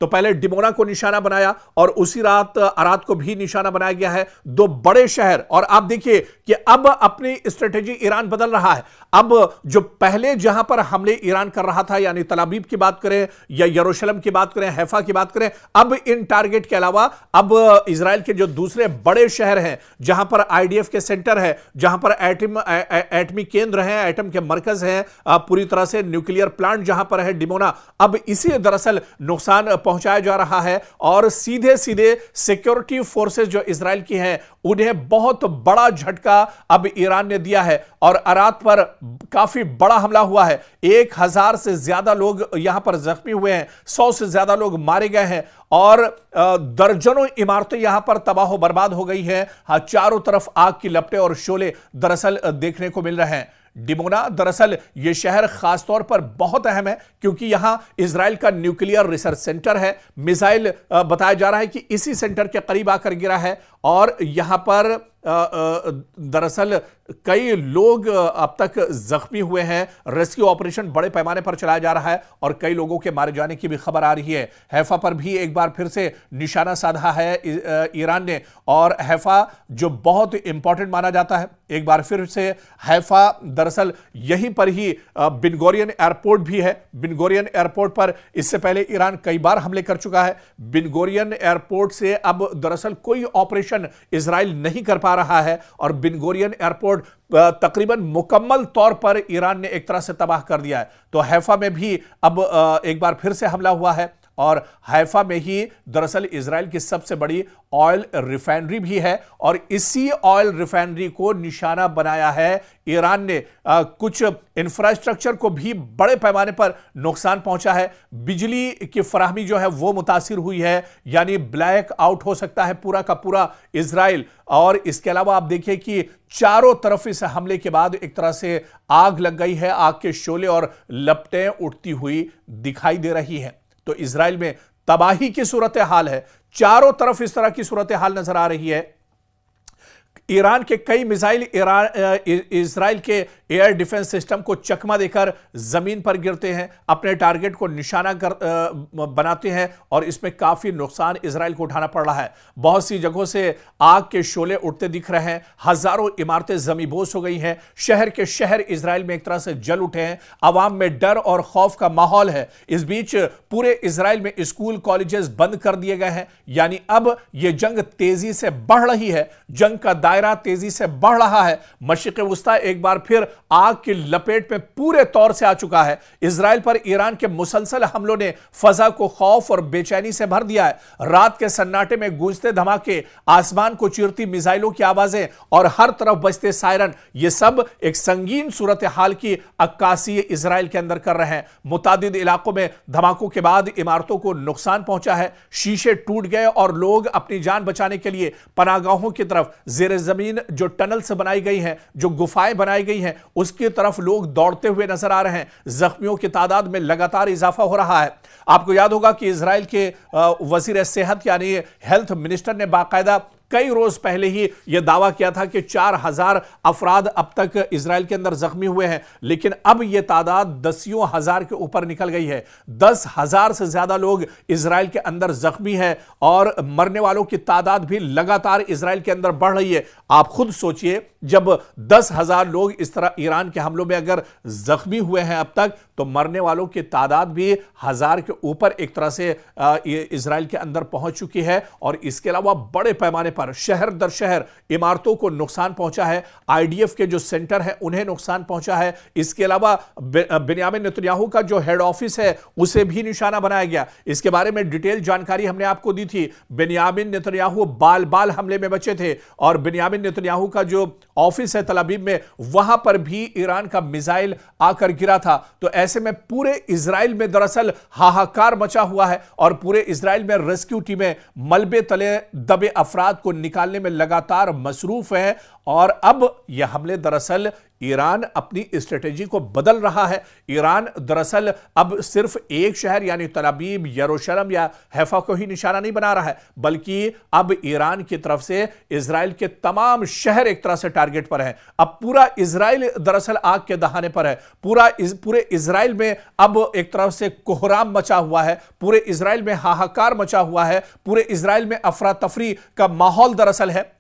तो पहले डिमोना को निशाना बनाया और उसी रात अराद को भी निशाना बनाया गया है, दो बड़े शहर। और आप देखिए कि अब अपनी स्ट्रेटेजी ईरान बदल रहा है। अब जो पहले जहां पर हमले ईरान कर रहा था, यानी तल अवीव की बात करें या यरूशलेम की बात करें, हैफा की बात करें, अब इन टारगेट के अलावा अब इजराइल के जो दूसरे बड़े शहर हैं, जहां पर आईडीएफ के सेंटर है, जहां पर एटमी केंद्र हैं, एटम के मरकज हैं, पूरी तरह से न्यूक्लियर प्लांट जहां पर है डिमोना, अब इसी दरअसल नुकसान पहुंचाया जा रहा है। और सीधे सीधे सिक्योरिटी फोर्सेस जो इजराइल की हैं, उन्हें बहुत बड़ा झटका अब ईरान ने दिया है और अराद पर काफी बड़ा हमला हुआ है। 1000 से ज्यादा लोग यहां पर जख्मी हुए हैं, 100 से ज्यादा लोग मारे गए हैं और दर्जनों इमारतें यहां पर तबाह बर्बाद हो गई हैं। चारों तरफ आग की लपटें और शोले दरअसल देखने को मिल रहे हैं। डिमोना दरअसल यह शहर खासतौर पर बहुत अहम है क्योंकि यहां इजराइल का न्यूक्लियर रिसर्च सेंटर है। मिसाइल बताया जा रहा है कि इसी सेंटर के करीब आकर गिरा है और यहां पर दरअसल कई लोग अब तक जख्मी हुए हैं। रेस्क्यू ऑपरेशन बड़े पैमाने पर चलाया जा रहा है और कई लोगों के मारे जाने की भी खबर आ रही है। हैफा पर भी एक बार फिर से निशाना साधा है ईरान ने और हैफा जो बहुत इंपॉर्टेंट माना जाता है, एक बार फिर से हैफा दरअसल यहीं पर ही बिन गुरियन एयरपोर्ट भी है। बिन गुरियन एयरपोर्ट पर इससे पहले ईरान कई बार हमले कर चुका है। बिन गुरियन एयरपोर्ट से अब दरअसल कोई ऑपरेशन इजराइल नहीं कर पा रहा है और बिन गुरियन एयरपोर्ट तकरीबन मुकम्मल तौर पर ईरान ने एक तरह से तबाह कर दिया है। तो हैफा में भी अब एक बार फिर से हमला हुआ है और हैफा में ही दरअसल इजराइल की सबसे बड़ी ऑयल रिफाइनरी भी है और इसी ऑयल रिफाइनरी को निशाना बनाया है ईरान ने। कुछ इंफ्रास्ट्रक्चर को भी बड़े पैमाने पर नुकसान पहुंचा है। बिजली की फराहमी जो है वो मुतासिर हुई है, यानी ब्लैक आउट हो सकता है पूरा का पूरा इजराइल। और इसके अलावा आप देखिए कि चारों तरफ इस हमले के बाद एक तरह से आग लग गई है, आग के शोले और लपटें उठती हुई दिखाई दे रही हैं। तो इजराइल में तबाही की सूरत हाल है, चारों तरफ इस तरह की सूरत हाल नजर आ रही है। ईरान के कई मिसाइल इजराइल के एयर डिफेंस सिस्टम को चकमा देकर जमीन पर गिरते हैं, अपने टारगेट को निशाना बनाते हैं और इसमें काफी नुकसान इजराइल को उठाना पड़ रहा है। बहुत सी जगहों से आग के शोले उठते दिख रहे हैं, हजारों इमारतें जमींदोज हो गई हैं, शहर के शहर इजराइल में एक तरह से जल उठे हैं, आवाम में डर और खौफ का माहौल है। इस बीच पूरे इजराइल में स्कूल कॉलेजेस बंद कर दिए गए हैं, यानी अब यह जंग तेजी से बढ़ रही है, जंग का दायरा तेजी से बढ़ रहा है। मशरिक़ वुस्ता एक बार फिर आग की लपेट में पूरे तौर से आ चुका है। इजराइल पर ईरान के मुसलसल हमलों ने फजा को खौफ और बेचैनी से भर दिया है। रात के सन्नाटे में गूंजते धमाके, आसमान को चीरती मिसाइलों की आवाजें और हर तरफ बजते सायरन, ये सब एक संगीन सूरत हाल की अक्कासी इजराइल के अंदर कर रहे हैं। मुतादिद इलाकों में धमाकों के बाद इमारतों को नुकसान पहुंचा है, शीशे टूट गए और लोग अपनी जान बचाने के लिए पनाहगाहों की तरफ, जेर जमीन जो टनल से बनाई गई हैं, जो गुफाएं बनाई गई हैं, उसकी तरफ लोग दौड़ते हुए नजर आ रहे हैं। जख्मियों की तादाद में लगातार इजाफा हो रहा है। आपको याद होगा कि इजराइल के वजीर सेहत यानी हेल्थ मिनिस्टर ने बाकायदा कई रोज पहले ही यह दावा किया था कि 4000 अफराद अब तक इजराइल के अंदर जख्मी हुए हैं, लेकिन अब यह तादाद दसियों हजार के ऊपर निकल गई है। 10,000 से ज्यादा लोग इजराइल के अंदर जख्मी हैं और मरने वालों की तादाद भी लगातार इजराइल के अंदर बढ़ रही है। आप खुद सोचिए, जब 10,000 लोग इस तरह ईरान के हमलों में अगर जख्मी हुए हैं अब तक, तो मरने वालों की तादाद भी 1000 के ऊपर एक तरह से इजराइल के अंदर पहुंच चुकी है। और इसके अलावा बड़े पैमाने पर शहर दर शहर इमारतों को नुकसान पहुंचा है। आईडीएफ के जो सेंटर है उन्हें नुकसान पहुंचा है। इसके अलावा बेन्यामिन नेतन्याहू का जो हेड ऑफिस है उसे भी निशाना बनाया गया। इसके बारे में डिटेल जानकारी हमने आपको दी थी। बेन्यामिन नेतन्याहू बाल बाल हमले में बचे थे और बेन्यामिन नेतन्याहू का जो ऑफिस है तल अवीव में, वहां पर भी ईरान का मिसाइल आकर गिरा था। तो ऐसे में पूरे इजराइल में दरअसल हाहाकार मचा हुआ है और पूरे इजराइल में रेस्क्यू टीमें मलबे तले दबे अफराद को निकालने में लगातार मसरूफ है और अब यह हमले दरअसल ईरान अपनी स्ट्रेटेजी को बदल रहा है। ईरान दरअसल अब सिर्फ एक शहर यानी तल अवीव, यरूशलेम या हैफा को ही निशाना नहीं बना रहा है, बल्कि अब ईरान की तरफ से इजराइल के तमाम शहर एक तरह से टारगेट पर हैं। अब पूरा इजराइल दरअसल आग के दहाने पर है। पूरे इजराइल में अब एक तरफ से कोहराम मचा हुआ है, पूरे इजराइल में हाहाकार मचा हुआ है, पूरे इजराइल में अफरा तफरी का माहौल दरअसल है।